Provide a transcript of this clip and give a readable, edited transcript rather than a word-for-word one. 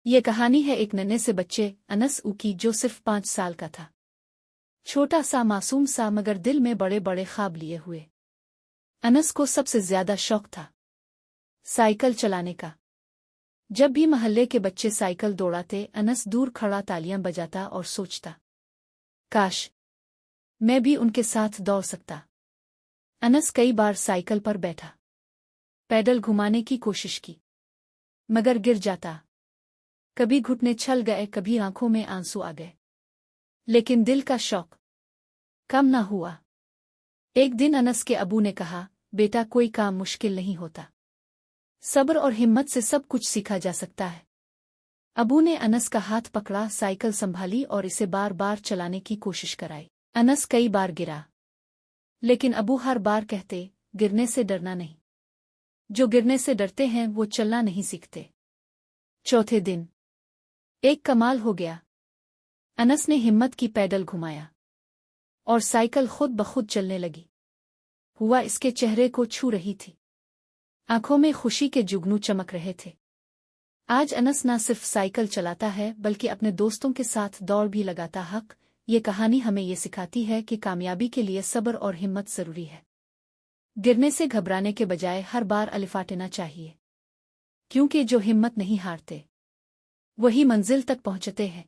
یہ کہانی ہے ایک ننھے سے بچے انس او کی جو صرف 5 سال کا تھا۔ چھوٹا سا معصوم سا مگر دل میں بڑے بڑے خواب لیے ہوئے۔ انس کو سب سے زیادہ شوق تھا سائیکل چلانے کا۔ جب بھی محلے کے بچے سائیکل دوڑاتے انس دور کھڑا تالیاں بجاتا اور سوچتا، کاش میں بھی ان کے ساتھ دوڑ سکتا۔ انس کئی بار سائیکل پر بیٹھا، پیڈل گھمانے کی کوشش کی، مگر گر جاتا۔ کبھی گھٹنے چھل گئے، کبھی آنکھوں میں آنسو آ گئے، لیکن دل کا شوق کم نہ ہوا۔ ایک دن انس کے ابو نے کہا، بیٹا کوئی کام مشکل نہیں ہوتا، صبر اور ہمت سے سب کچھ سیکھا جا سکتا ہے۔ ابو نے انس کا ہاتھ پکڑا، سائیکل سنبھالی اور اسے بار بار چلانے کی کوشش کرائی۔ انس کئی بار گرا، لیکن ابو ہر بار کہتے، گرنے سے ڈرنا نہیں، جو گرنے سے ڈرتے ہیں وہ چلنا نہیں سیکھتے۔ چوتھے دن ایک کمال ہو گیا۔ انس نے ہمت کی، پیڈل گھمایا اور سائیکل خود بخود چلنے لگی۔ ہوا اس کے چہرے کو چھو رہی تھی، آنکھوں میں خوشی کے جگنو چمک رہے تھے۔ آج انس نہ صرف سائیکل چلاتا ہے بلکہ اپنے دوستوں کے ساتھ دوڑ بھی لگاتا۔ یہ کہانی ہمیں یہ سکھاتی ہے کہ کامیابی کے لیے صبر اور ہمت ضروری ہے۔ گرنے سے گھبرانے کے بجائے ہر بار الفاٹنا چاہیے، کیونکہ جو ہمت نہیں ہارتے وہی منزل تک پہنچتے ہیں۔